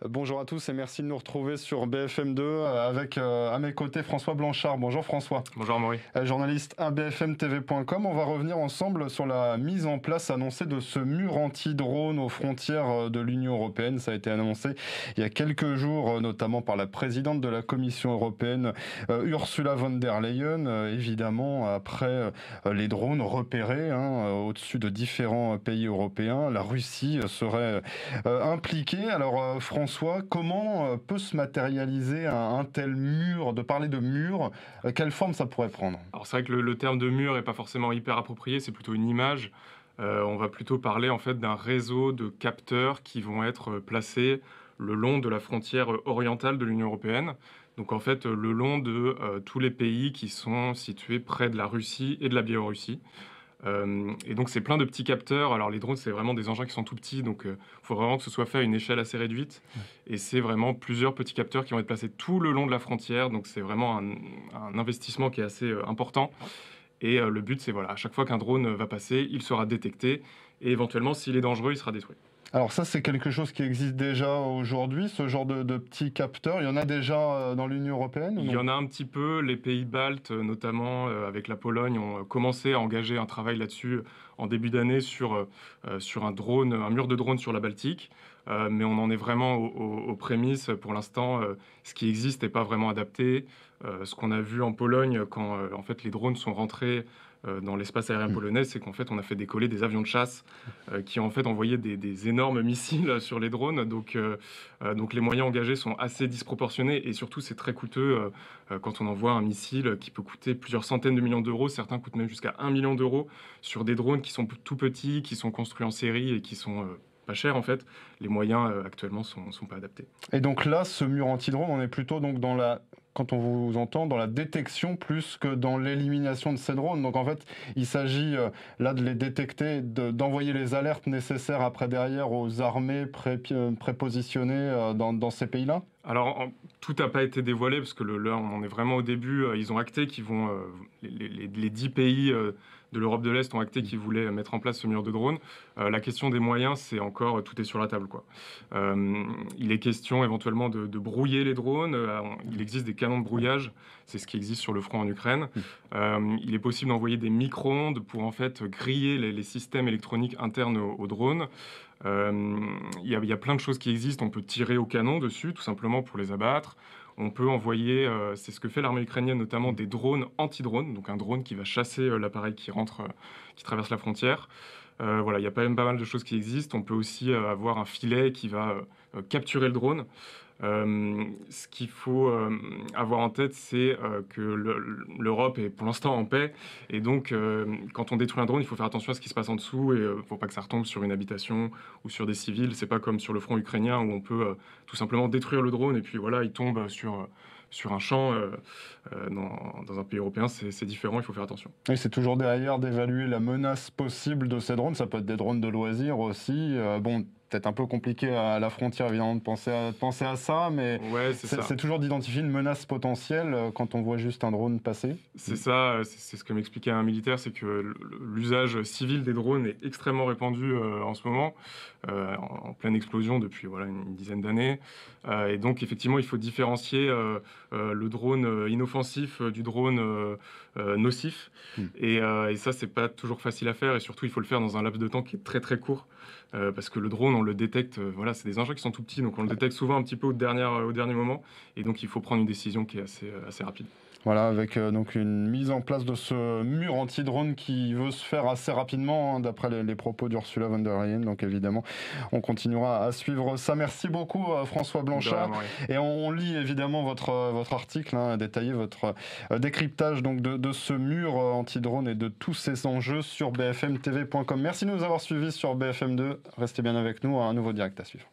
Bonjour à tous et merci de nous retrouver sur BFM2 avec à mes côtés François Blanchard. Bonjour François. Bonjour Amaury. Journaliste à bfmtv.com. On va revenir ensemble sur la mise en place annoncée de ce mur anti-drone aux frontières de l'Union européenne. Ça a été annoncé il y a quelques jours, notamment par la présidente de la Commission européenne, Ursula von der Leyen, évidemment après les drones repérés au-dessus de différents pays européens. La Russie serait impliquée. Alors François, comment peut se matérialiser un tel mur? De parler de mur, quelle forme ça pourrait prendre? Alors c'est vrai que le terme de mur est pas forcément hyper approprié, c'est plutôt une image. On va plutôt parler en fait d'un réseau de capteurs qui vont être placés le long de la frontière orientale de l'Union européenne. Donc en fait le long de tous les pays qui sont situés près de la Russie et de la Biélorussie. Et donc c'est plein de petits capteurs. Alors les drones, c'est vraiment des engins qui sont tout petits, donc faut vraiment que ce soit fait à une échelle assez réduite. Et c'est vraiment plusieurs petits capteurs qui vont être placés tout le long de la frontière, donc c'est vraiment un investissement qui est assez important. Et le but, c'est voilà, à chaque fois qu'un drone va passer, il sera détecté et éventuellement, s'il est dangereux, il sera détruit. Alors ça, c'est quelque chose qui existe déjà aujourd'hui, ce genre de petits capteurs. Il y en a déjà dans l'Union européenne ou Il non? y en a un petit peu, les pays baltes, notamment avec la Pologne, ont commencé à engager un travail là-dessus en début d'année sur un drone, un mur de drones sur la Baltique. Mais on en est vraiment aux prémices. Pour l'instant, ce qui existe n'est pas vraiment adapté. Ce qu'on a vu en Pologne, quand en fait, les drones sont rentrés dans l'espace aérien polonais, c'est qu'en fait, on a fait décoller des avions de chasse qui ont en fait envoyé des énormes missiles sur les drones. Donc les moyens engagés sont assez disproportionnés et surtout, c'est très coûteux quand on envoie un missile qui peut coûter plusieurs centaines de millions d'euros. Certains coûtent même jusqu'à 1 million d'euros sur des drones qui sont tout petits, qui sont construits en série et qui sont pas chers en fait. Les moyens actuellement sont pas adaptés. Et donc là, ce mur anti-drone, on est plutôt donc dans la, quand on vous entend, dans la détection plus que dans l'élimination de ces drones. Donc en fait, il s'agit là de les détecter, d'envoyer les alertes nécessaires après derrière aux armées prépositionnées dans ces pays-là. Alors, tout n'a pas été dévoilé parce que là, on en est vraiment au début. Ils ont acté qu'ils vont, les 10 pays de l'Europe de l'Est ont acté qu'ils voulaient mettre en place ce mur de drones. La question des moyens, c'est encore, tout est sur la table, quoi. Il est question éventuellement de brouiller les drones. Il existe des canons de brouillage, c'est ce qui existe sur le front en Ukraine. Il est possible d'envoyer des micro-ondes pour en fait griller les systèmes électroniques internes aux drones. Il y a plein de choses qui existent. On peut tirer au canon dessus, tout simplement pour les abattre. On peut envoyer, c'est ce que fait l'armée ukrainienne, notamment des drones anti-drones, donc un drone qui va chasser l'appareil qui rentre, qui traverse la frontière. Voilà, il y a quand même pas mal de choses qui existent. On peut aussi avoir un filet qui va capturer le drone. Ce qu'il faut avoir en tête, c'est que l'Europe est pour l'instant en paix. Et donc, quand on détruit un drone, il faut faire attention à ce qui se passe en dessous. Et il ne faut pas que ça retombe sur une habitation ou sur des civils. C'est pas comme sur le front ukrainien où on peut tout simplement détruire le drone et puis voilà, il tombe sur un champ dans un pays européen. C'est différent, il faut faire attention. Et c'est toujours derrière d'évaluer la menace possible de ces drones. Ça peut être des drones de loisirs aussi. Bon, peut-être un peu compliqué à la frontière, évidemment, de penser à ça, mais Ouais, c'est ça. c'est toujours d'identifier une menace potentielle quand on voit juste un drone passer. C'est ça, c'est ce que m'expliquait un militaire, c'est que l'usage civil des drones est extrêmement répandu en ce moment, en pleine explosion depuis voilà, une dizaine d'années. Et donc effectivement, il faut différencier le drone inoffensif du drone nocif. Et ça, c'est pas toujours facile à faire. Et surtout, il faut le faire dans un laps de temps qui est très très court. Parce que le drone, on le détecte, voilà, c'est des engins qui sont tout petits, donc on le détecte souvent un petit peu au dernier moment. Et donc il faut prendre une décision qui est assez rapide. Voilà, avec donc une mise en place de ce mur anti-drone qui veut se faire assez rapidement, d'après les propos d'Ursula von der Leyen. Donc évidemment, on continuera à suivre ça. Merci beaucoup François Blanchard. Et on lit évidemment votre article, détaillé votre décryptage donc de ce mur anti-drone et de tous ces enjeux sur bfmtv.com. Merci de nous avoir suivis sur BFM2. Restez bien avec nous, un nouveau direct à suivre.